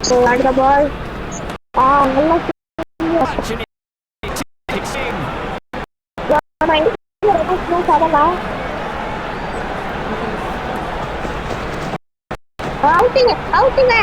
அடுத்த பால் நல்லா அவுட்டிங்க அவுட்டிங்க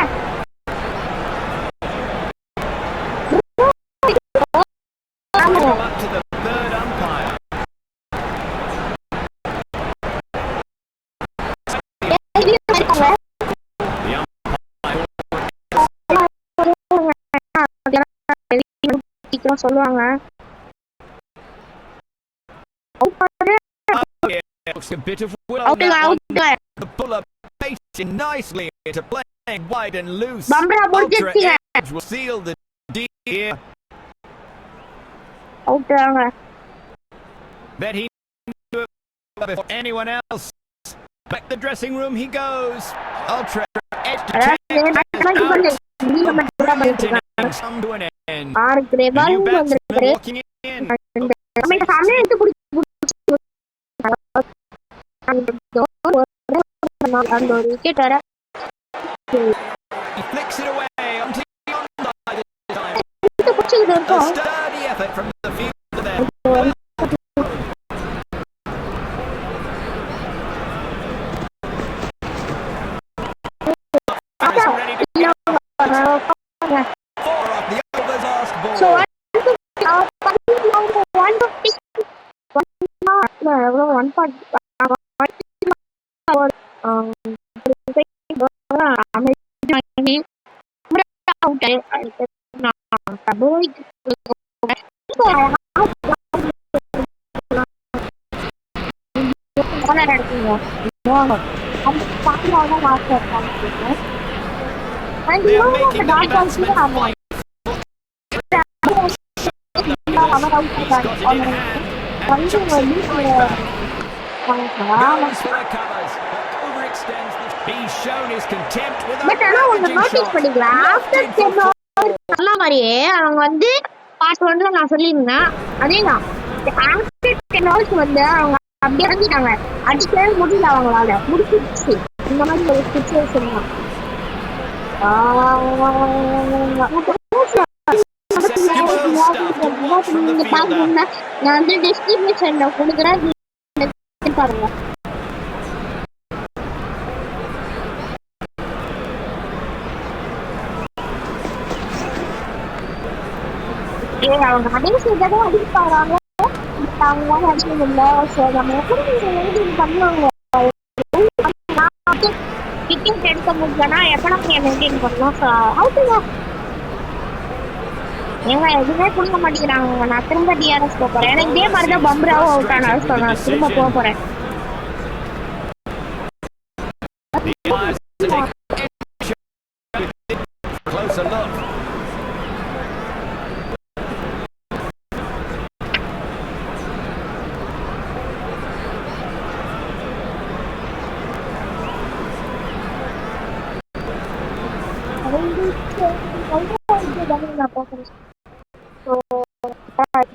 சொல்லுவாங்க a bit of will on that one. The puller pacing nicely into playing wide and loose. Ultra Edge will seal the D here. Bet he knew it before anyone else. Back the dressing room he goes. Ultra Edge to take brilliant innings come to an end. A new batsman walking in. He flicks it away onto Yondai this time. A sturdy effort from the fielder there. Ready to go. 4 off the overs last ball. So அவங்க வந்து part 1ல நான் சொல்லியிருந்தேன் அதேதான் after 10 hours வந்து அவங்க அப்படியே இறங்கிட்டாங்க அடிக்கவே முடியல அவங்களால முடிச்சிருச்சு இந்த மாதிரி ஒரு சிச்சுவேஷன் தான் நான் வந்து டிஸ்ட்ரிபியூஷன்ல கொடுக்குறேன் பாருங்க அவங்க கடைசியதான் அடிப்பாங்க அவங்களால அடிச்சது இல்லை நம்ம எப்படி பண்ணுவாங்க விக்கெட் எடுக்க முடியலன்னா எக்கனாமியை மெயின்டைன் பண்ணலாம் அவுட்டுங்க ஏங்க எதுவுமே கொடுக்க மாட்டேங்கிறாங்க நான் திரும்ப டிஆர்எஸ் போக போறேன் ஏன்னா இதே மாதிரிதான் பம்ராவும் அவுட் ஆனாலும் சொன்னேன் திரும்ப போக போறேன்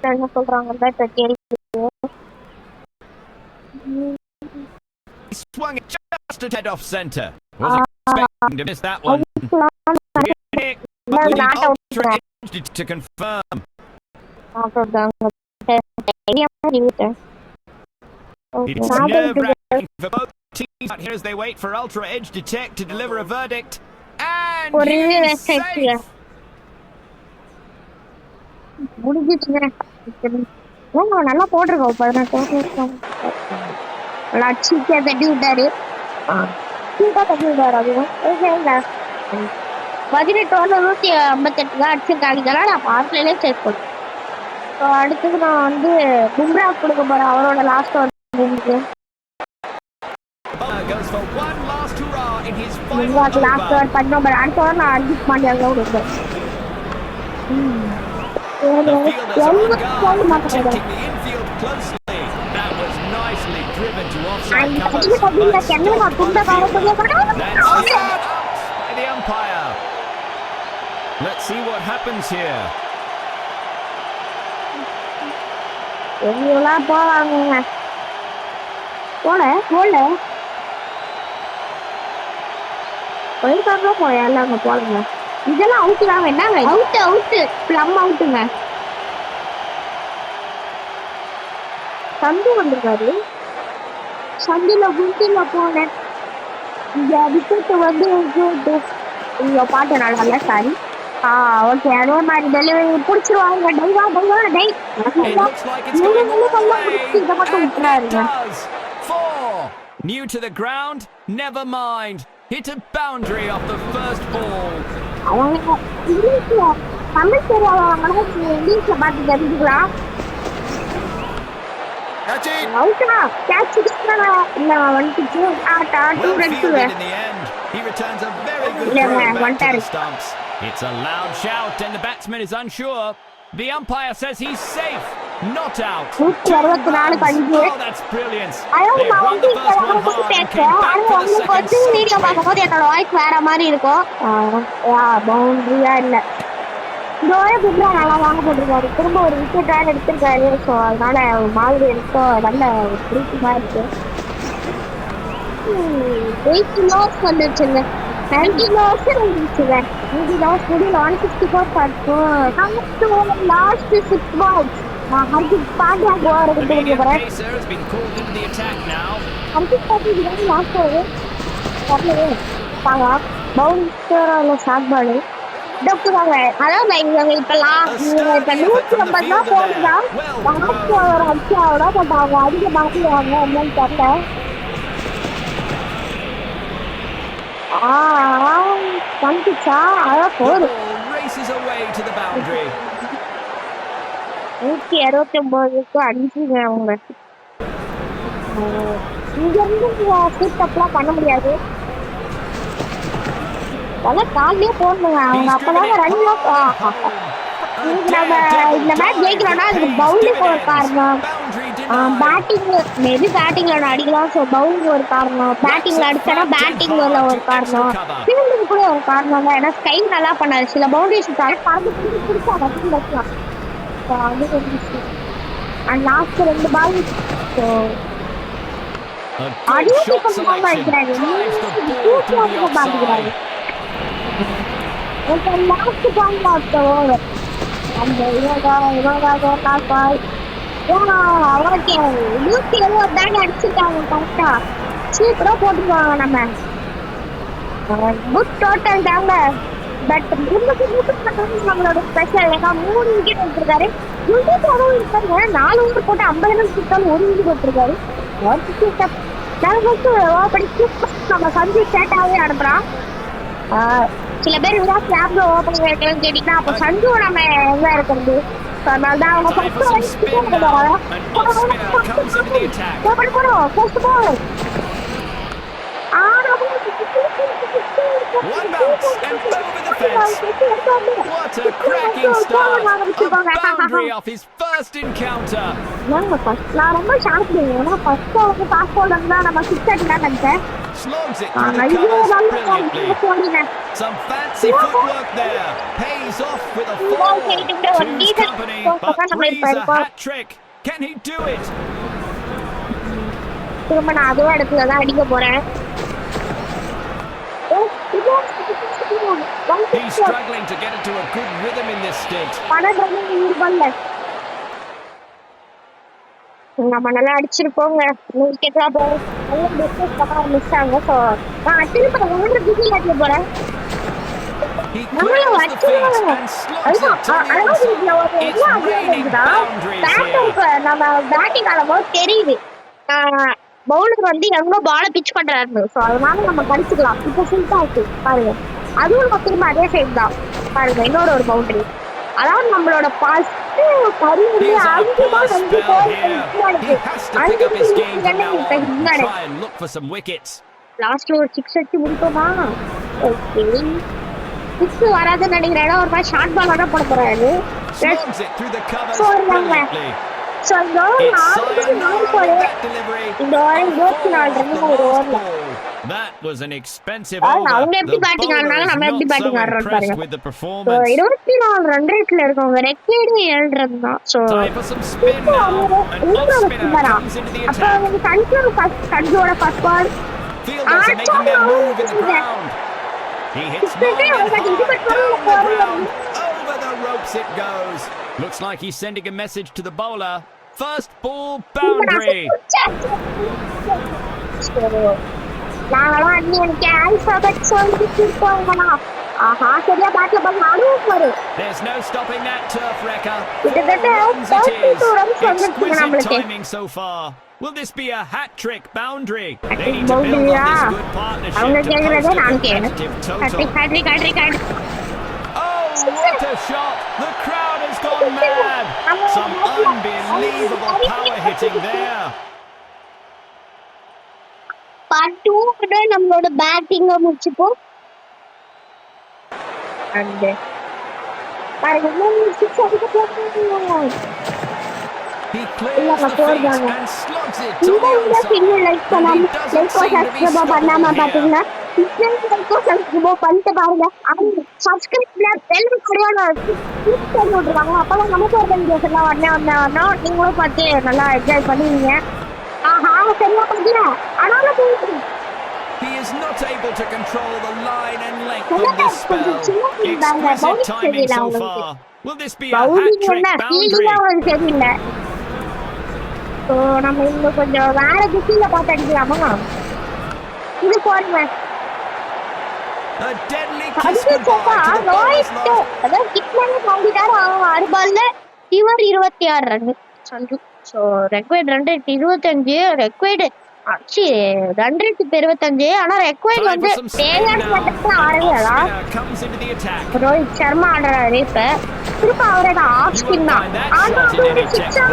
என்ன சொல்றாங்க swung it just a tad off centre. Wasn't expecting to miss that one. To confirm. It's nerve-wracking for both teams out here as they wait for Ultra Edge Detect to deliver a verdict. And he's safe. நல்லா போட்டிருக்கோம் 18 லட்சிக்க தட்டி விட்டாரு தட்டி விட்டாரு அதுவும் 18 over 158 தான் அடிச்சிருக்காங்க இதெல்லாம் நான் பார்க்கலே செக் பண்ணேன் அடுத்தது நான் வந்து பும்ரா கொடுக்க போறேன் அவரோட லாஸ்ட் ஓவர் லாஸ்ட் ஓவர் பண்ண அடுத்த ஓவர் நான் அர்ஜித் பாண்டியாவுக்கு கொடுப்பேன் The umpire. Let's see what happens here. எல்லாம் போவாங்க போயிருக்காங்க போயாங்க போலுங்க இதெல்லாம் அவுட் தான் என்னங்க அவுட் ப்ளம் அவுட்டுங்க சந்து வந்திருக்காரு சந்துல குண்டுல போனேன் இங்க விக்கெட் வந்து இங்க பாட்டு நல்லா சாரி ஓகே அதே மாதிரி டெலிவரி பிடிச்சிருவாங்க டை It looks like it's going all the way, இதை மட்டும் and it விட்டுறாருங்க does. 4. New to the ground, never mind. Hit a boundary off the first ball. அவங்க இங்கிலீஷ்ல தமிழ் தெரியாதவங்க இங்கிலீஷ்ல பார்த்து தெரிஞ்சுக்கலாம் அவுட்டா கேட்ச் இல்ல வந்துச்சு ஆட்டா two Well runs fielded in the end. He returns a very good Yeah, throw man, back one to the time. stumps. It's a loud shout and the batsman is unsure. The umpire says he's safe, not out. 164 பஞ்சு Oh, that's brilliant. அதாவது They've நான் run வந்து the first one hard and பேசுறேன் came back ஆனா for the உங்களுக்கு second வந்து so video quick. பார்க்கும்போது என்னோட வாய்ஸ் வேற மாதிரி இருக்கும் பவுண்டரியா இல்ல இந்த வார பும்ரா நல்லா வாங்க போட்டிருக்காரு திரும்ப ஒரு விக்கெட் வேற எடுத்திருக்காரு ஸோ அதனால மாதிரி எடுத்தோ நல்ல பிடிக்குமா இருக்கு 8 லாஸ் வந்துருச்சுங்க 90 லாஸ் வந்துருச்சுங்க 90 லாஸ் முடியல 164 பார்த்தோம் லாஸ்ட் 6 பால்ஸ் ஹர்திக் பாண்டியா கோர் The எடுத்து medium போறேன் pacer has been called into the attack now. Hardik Pandya இதுதான் லாஸ்ட் ஓவர் வரலையே பாங்க பவுன்சர் ஷார்ட் பால் டாக்டர் அதாவது இவங்க இப்பெல்லாம் இப்ப 150 தான் போடுறா லாஸ்ட் ஓவர் அடிச்சாவோட பட் அவங்க அதிக மாற்றுவாங்க என்னன்னு தெரியல வந்துச்சா அதான் The போதும் ball races away to the boundary. 169க்கு அடிச்சுங்க அவங்க இங்க இருந்து சூட்டப்லாம் பண்ண முடியாது அதெல்லாம் காலையே போடணுங்க அவங்க அப்பதான் ரன் நம்ம இந்த மேட்ச் ஜெயிக்கிறோம்னா அதுக்கு பவுலிங் ஒரு காரணம் பேட்டிங் மேபி பேட்டிங்ல அடிக்கலாம் ஸோ பவுலிங் ஒரு காரணம் பேட்டிங்ல அடிச்சா பேட்டிங்ல ஒரு காரணம் ஃபீல்டிங் கூட ஒரு காரணம் தான் ஏன்னா ஸ்கை நல்லா பண்ணாரு சில பவுண்டரிஸ் பறந்து பிடிச்சா கட்டி வைக்கலாம் அது ஒரு விஷயம் அண்ட் லாஸ்ட் 2 பால் ஸோ அடியும் கொஞ்சம் அடிக்கிறாரு பாத்துக்கிறாரு லாஸ்ட் பால் லாஸ்ட் ஓவர் அந்த லாஸ்ட் பால் ஓகே 170 தாங்க அடிச்சுட்டாங்க கரெக்டா சூப்பரா போட்டுருவாங்க நம்ம குட் டோட்டல் தாங்க பட் நம்மளோட ஸ்பெஷல் ஏன்னா 3 விக்கெட் எடுத்திருக்காரு இருக்காங்க 4 ஓவர் போட்டு 50 ரன் கொடுத்தாலும் 1 விக்கெட் எடுத்திருக்காரு நம்ம சஞ்சு சேட்டாவே அனுப்புறான் சில பேர் விராட் கேப்ல ஓப்பனிங் வைக்கணும்னு கேட்டீங்கன்னா அப்ப சஞ்சு நம்ம எங்க இருக்கிறது அதனாலதான் அவங்க One bounce and over the fence. What a cracking start. A boundary off his first encounter. நான் ரொம்ப ஷாக் ஏன்னா ஃபர்ஸ்ட் அவங்க பாஸ் போல்டர் தான் நம்ம 6 அடிக்கலாம் நினைச்சேன் Slogs it through the covers brilliantly. Some fancy footwork there. Pays off with a 4. Two's company, but three's a hat trick. Can he do it? திரும்ப நான் அதே இடத்துல தான் அடிக்க போறேன் He's struggling to get into a good rhythm in this stint. நம்ம நல்லா அடிச்சிருப்போங்க விக்கெட்லாம் miss ஆகும் ஸோ நான் திரும்ப ஒன்று பிஸி ஆட்டிய போறேன் நம்ம பேட்டிங் ஆடும்போது தெரியுது பவுலர் வந்து எங்க பால பிச் பண்றாரு ஸோ அதனால நம்ம கடிச்சுக்கலாம் இப்போ ஃபுல் ஆச்சு பாருங்க அதுவும் நம்ம திரும்ப அதே சைடு தான் பாருங்க இன்னொரு ஒரு பவுண்டரி அதாவது நம்மளோட ஃபர்ஸ்ட் கரியர்ல 5 பால் வந்து லாஸ்ட்ல ஒரு 6 அடிச்சு முடிப்போமா ஓகே 6 வராதுன்னு நினைக்கிறேன் ஒரு மாதிரி ஷார்ட் பால் வேணா போட போறாரு ஸோ இந்த அவங்க எப்படி பேட்டிங் ஆடுறாங்க நம்ம எப்படி பேட்டிங் ஆடுறோம் பாருங்க 24 ரன் ரேட்ல இருக்கவங்க ரெக்கேடு 7 ரன் தான் ஸோ அப்ப சஞ்சோட first ball He hits long and hard down the ground. Over the ropes it goes. Looks like he's sending a message to the bowler. First ball boundary. நாங்களாம் அன்னைக்கு alphabet சொல்லிட்டு இருக்கோங்களா ஆஹா சரியா பாட்டுல பாட்டு ஆடுவோம் பாரு There's no stopping that turf wrecker. கிட்டத்தட்ட 32 runs வந்துருச்சுங்க Exquisite நம்மளுக்கு timing so far. Will this be a hat-trick boundary? They Hat-trick need to build boundary on ah this good partnership அவங்க to கேக்குறதே post a நான் கேக்குறேன் competitive total. Hat-trick Oh, what a shot! The crowd has gone mad. Some unbelievable power hitting there. Part 2 கூட நம்மளோட பேட்டிங்க முடிச்சுப்போம் and பாருங்க 6 அடிக்க போறோம் He clears the feet and slugs it to the இந்த onside. Video like பண்ணாம like subscribe பண்ணாம பாத்தீங்கன்னா like subscribe பண்ணிட்டு பாருங்க அவங்க சப்ஸ்கிரைப்ல பெல் ஐகானை கிளிக் பண்ணி விட்டுருவாங்க அப்பதான் நமக்கு ஒரு வீடியோஸ் எல்லாம் உடனே நீங்களும் பார்த்து நல்லா என்ஜாய் பண்ணுவீங்க ஆஹா சரியா பண்ணல ஆனாலும் போயிட்டு He is not able to control the line and length of this spell. Exquisite timing so far. Will this be a hat-trick boundary? தெரியல ஸோ நம்ம இன்னும் கொஞ்சம் வேற திசையில பார்த்து அடிக்கலாமா இது போடுங்க A deadly kiss goodbye to the bowler's lost. அதாவது கிட்மேன் வாங்கிட்டாரு 6 பால்ல இவர் 26 ரன் சந்து ஸோ ரெக்வைட் 225 ரெக்வைடு ஆச்சு 225 ஆனா ரெக்வைட் வந்து தேங்காய் மட்டும் ஆடவே ரோஹித் சர்மா ஆடுறாரு இப்ப திரும்ப அவரோட ஆஃப் ஸ்பின் தான் ஆனா அது சிக்ஸா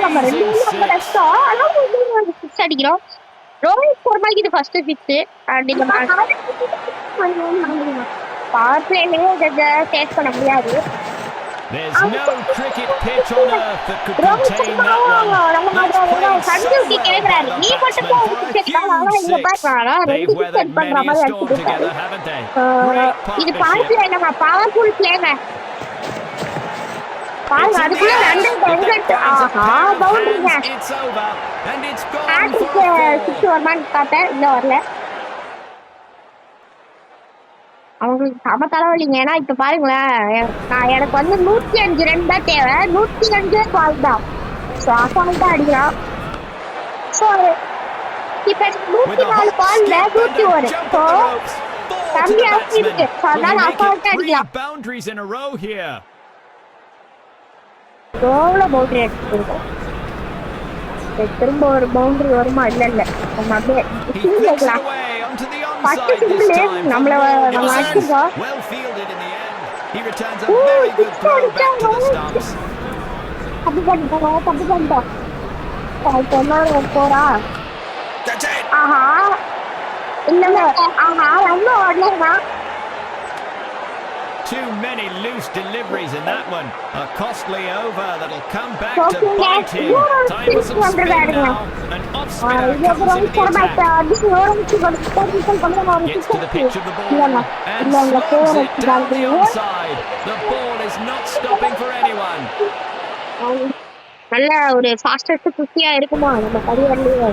நம்ம 2 கஷ்டம் ஆனா 6 அடிக்கிறோம் ரோஹித் சர்மாக்கு இது ஃபர்ஸ்ட் சிக்ஸ் அண்ட் இந்த பவர் பிளேலயே இதை டேஸ்ட் பண்ண முடியாது There's no cricket pitch on earth that could contain that one. That's played so well by the batsman for a huge six. They've weathered many a storm together, haven't they? Great partnership. powerful player. பாருங்க அதுக்குள்ள ரெண்டு wicket ஆஹா பவுண்டரிங்க It's over and it's gone for 6 வரமான்னு பார்த்தேன் இல்ல வரல அவங்களுக்கு சம தலைவலிங்க ஏன்னா இப்ப பாருங்களேன் நான் எனக்கு வந்து 105 ரன் தான் தேவை 105 பால் தான் அசால்ட்டா அடிக்கிறான் ஸோ இப்ப 104 பால்ல 101 ஸோ கம்மியா இருக்கு அதனால அசால்ட்டா அடிக்கலாம் எவ்வளோ பவுண்டரி அடிச்சிருக்கோம் திரும்ப ஒரு பவுண்டரி வருமா இல்ல இல்ல நம்ம அப்படியே வைக்கலாம் ஃபர்ஸ்ட் சிம்பிள் நம்மள நம்ம அடிச்சிருக்கோம் தப்பு பண்ணிட்டோம் போறா ஆஹா இல்ல ஆஹா ரொம்ப ஓடலா Too many loose deliveries in that one. A costly over that'll come back to bite him. Time for some spin now. An off spinner comes into the attack. Gets to the pitch of the ball and slogs it down the onside. The ball is not stopping for anyone. நல்ல ஒரு fastest 50 இருக்குமா நம்ம கரியர்லயே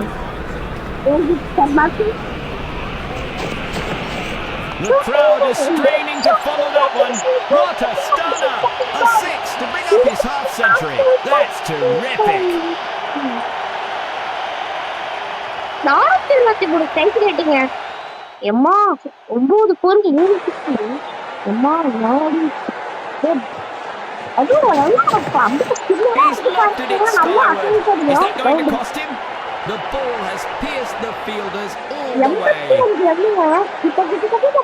The crowd is straining to follow that one. What a stunner! A six to bring up his half century. That's terrific. 423 strike rating எம்மா 9 போருக்கு 7 எம்மா நாடி அது He's lofted it skyward. Is that going to cost him? The ball has pierced the fielders all the way. இப்ப கிட்டத்தட்ட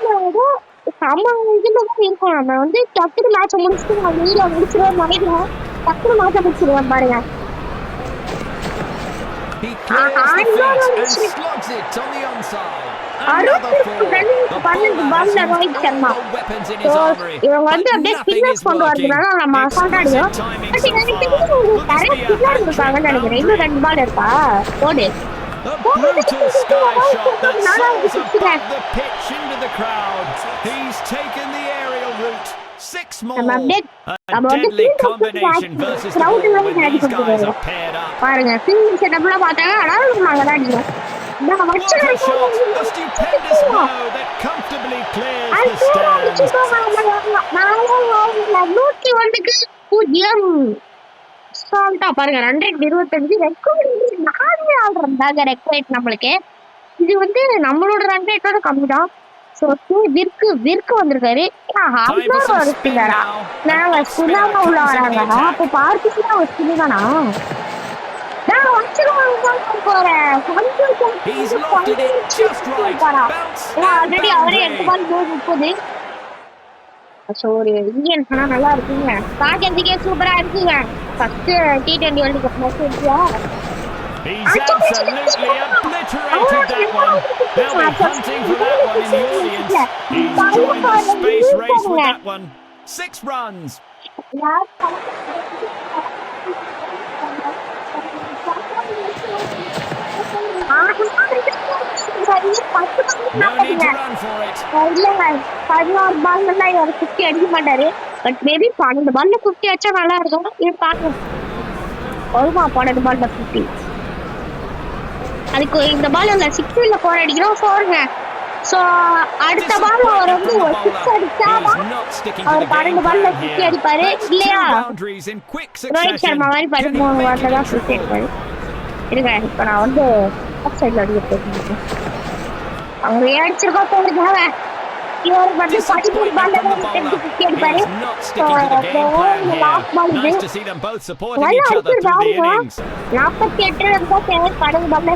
நம்ம இதுல தான் இருக்கோம் நம்ம வந்து டக்குனு மேட்சை முடிச்சுட்டு நம்ம வீடியோ முடிச்சிருவோம் நினைக்கிறோம் டக்குனு மேட்சை முடிச்சிருவோம் பாருங்க He clears the feet and slugs it on the onside. Another four. The bowler has used all the weapons in his armory. But nothing is working. Exquisite timing so far. Will this be a hat-trick boundary? A brutal sky shot that soars above the pitch into the crowd. He's taken the aerial route. 6 more. A deadly combination versus the ball when these guys are paired up. பாருங்க fielding செட்டப்ல பார்த்தாங்க ஆனா நாங்க தான் அடிக்கிறோம் What a shot! A stupendous blow that comfortably clears the stands. 101 பாருங்க 225 record 4 ஆடுறாங்க record நம்மளுக்கு. இது வந்து நம்மளோட ரன் ரேட்டோட கம்மி தான். ஸோ விற்கு வந்திருக்காரு. நாங்க சுனாமா உள்ள வராங்க. அப்போ பார்த்துச்சுன்னா ஒரு சுனி தானா ஆல்ரெடி அவரே 8 பால் 30. ஸோ ஒரு இந்தியன் சொன்னா நல்லா இருக்குங்க. பாக்கிறதுக்கே சூப்பரா இருக்குங்க. First T20 world cup match இருக்கியா? He's absolutely obliterated that one. They'll be hunting for that one in the audience. He's joined the space race with that one. 6 runs. No need to run for it. 16 பால் இவர் 50 அடிக்க மாட்டாரு. But maybe 12 பால்ல 50 அடிச்சா நல்லா இருக்கும். இது பாக்கலாம். ஒருமா 12 பால்ல 50. அதுக்கு இந்த பால் இல்ல 6ல 4 அடிக்கிறோம் 4ங்க. சோ அடுத்த பால் அவர் வந்து ஒரு 6 அடிச்சா அவர் 12 பால்ல 50 அடிப்பாரு இல்லையா? ரோஹித் சர்மா மாதிரி 13 பால்ல தான் 50 அடிப்பாரு. இருங்க இப்ப நான் வந்து ஆஃப் சைடுல அடிக்க போறேன். அவர் அடிச்சிருக்கோம் போறதுக்காக இவர் வந்து 13 பால்ல 50 அடிப்பாரு. லாஸ்ட் பால் இது 48 இருந்தா 12 பால்ல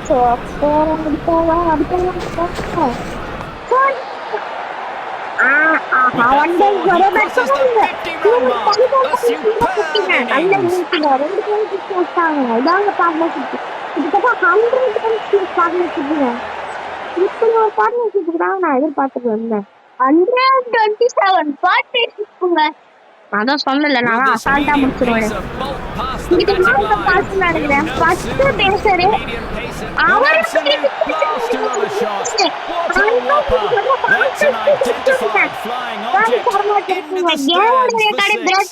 அதான் சொல்லல நான் அசால்ட்டா முடிச்சிருவேன். பேசுறேன் அவர்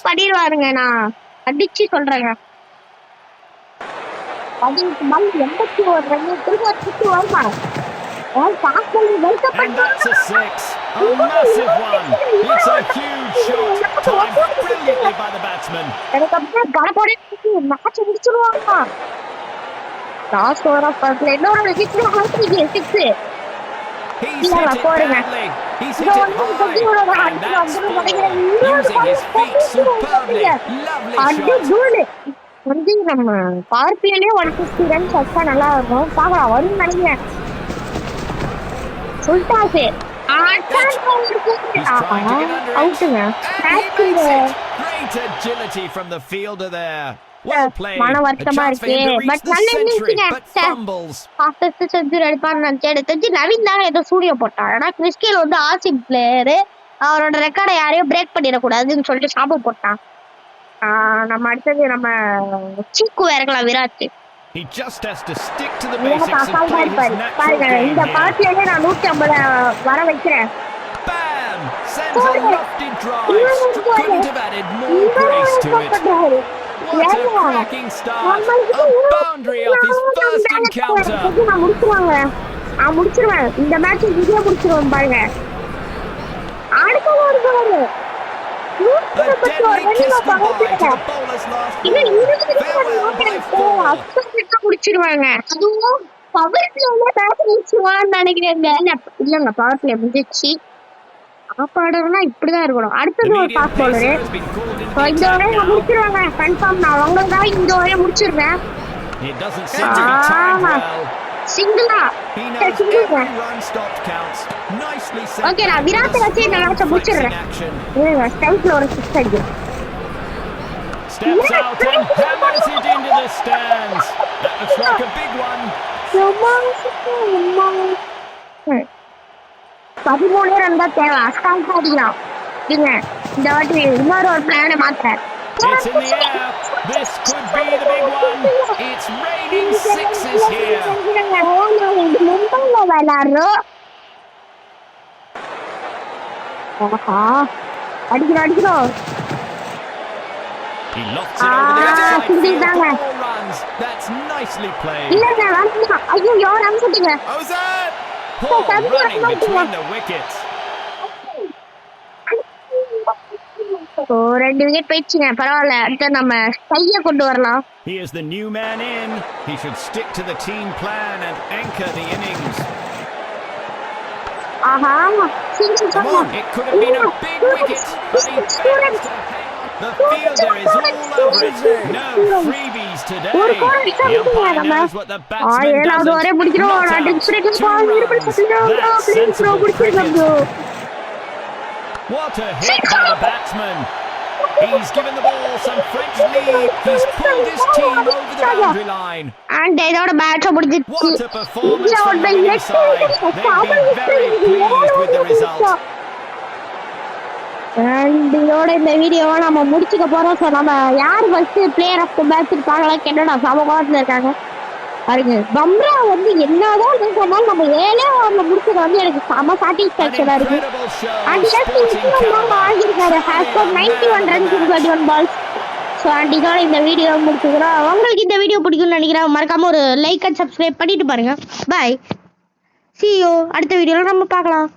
பண்ணிடுவாருங்க. நான் அடிச்சு சொல்றேங்க. 81 ரன் திரும்ப வருமா? And that's a 6. A massive one. It's a huge shot. Timed brilliantly by the batsman. எனக்கு அப்படியே கணப்போட மேட்ச் முடிச்சிருவாங்க. லாஸ்ட் ஓவர் ஆஃப் பர்ப்ளே இன்னொரு 6 He's hit it badly. He's hit it high. And that's using his feet superbly. Lovely shot. வந்து நம்ம பார்பியிலே 150 runs வச்சா நல்லா இருக்கும். பார்க்கலாம் வரும் நினைக்கிறேன். சுல்தாஸ் அவுட்டுங்க. மன வருத்தமா இருக்கு. பட் நல்ல இருந்துச்சுங்க. செஞ்சுரி அடிப்பான்னு நினைச்சு எடுத்து நவீன் தாங்க ஏதோ ஸ்டூடியோ போட்டான். ஆனா கிறிஸ்கேல் வந்து ஆசிப் பிளேயரு அவரோட ரெக்கார்டை யாரையும் பிரேக் பண்ணிடக்கூடாதுன்னு சொல்லிட்டு சாபம் போட்டான். நம்ம அடுத்தது நம்ம சீக்கு இறக்கலாம் Virat. He just has to stick to the basics and play his natural game. இந்த பார்ட்டியிலே நான் 150 வர வைக்கிறேன். Bam! Sends a lofted drive. Couldn't have added more grace to it. What a cracking start. A boundary off his first encounter. நான் முடிச்சிருவேன். இந்த match இங்கே முடிச்சிருவேன் பாருங்க. அடுத்த ஒரு கோல். A deadly kiss goodbye to the bowler's last ball. Farewell by 4. முடிச்சிருவாங்க. அதுவும் பவர் பிளேல பேட் முடிச்சிருவான்னு நினைக்கிறேங்க. இல்லங்க பவர் பிளே முடிஞ்சிச்சு. ஆப்பாடறனா இப்படிதான் இருக்கணும். அடுத்தது ஒரு பாஸ் பவுலரு. இந்த ஓவரை முடிச்சிருவாங்க கன்ஃபார்ம். நான் அவங்களுக்காக இந்த ஓவரை முடிச்சிடுறேன். சிங்கிளா ஓகே நான் விராட் வச்சு இந்த மேட்சை முடிச்சிடுறேன். ஸ்ட்ரைக்ல ஒரு 6 அடிக்கும். Steps out and hammers it into the stands. That looks like a big one. 13 run தான் தேவை. அஸ்டால்ட்டா அடிக்கலாம். இந்த வாட்டி இன்னொரு ஒரு பிளானை மாத்துறேன். It's in the air. This could be the big one. It's raining sixes here. மும்பைல விளையாடுறோம். அடிக்கிறோம். He lofts it over the outside field. Single தாங்க. Ball runs. That's nicely played. இல்லங்க வரணும். ஐயோ யார் அம்சட்டீங்க? Ozan! Poor running between the wickets. ஓ 2 wicket போயிடுச்சுங்க. பரவாயில்ல. அடுத்து நம்ம கைய கொண்டு வரலாம். He is the new man in. He should stick to the team plan and anchor the innings. ஆஹா. சிங்கிள் Come தாங்க. on. It could have been a big wicket, but he fails to hang on. The fielder is all over it. No freebies today. The umpire knows what the batsman ஏழாவது வரை doesn't. முடிக்கிறோம். Not நான் out. Desperate 2 runs. That's sensible cricket. Bro. What a hit by the batsman. He's given the ball some French lead. He's pulled his team over the boundary line. And இதோட match முடிஞ்சிச்சு. What a performance from the winning side. They've been very pleased with the result. And இதோட இந்த வீடியோவை நம்ம முடிச்சுக்க போறோம். So நம்ம யார் first player of the match பார்க்கலாம். கென்னடா சமகாலத்தில் இருக்காங்க பாருங்க. பம்ரா வந்து என்னதான் சொன்னாலும் நம்ம 7 ஓவர்ல முடிச்சது வந்து எனக்கு செம சாட்டிஸ்ஃபேக்ஷனா இருக்கு. Incredible show. அண்ட் வாங்கியிருக்காரு. Has God 91 runs in 21 balls. So and இதோட இந்த வீடியோ முடிச்சுக்கிறோம். உங்களுக்கு இந்த வீடியோ பிடிக்கும்னு நினைக்கிறேன். மறக்காம ஒரு லைக் அண்ட் சப்ஸ்கிரைப் பண்ணிட்டு பாருங்க. பாய். See you. அடுத்த வீடியோல நம்ம பார்க்கலாம்.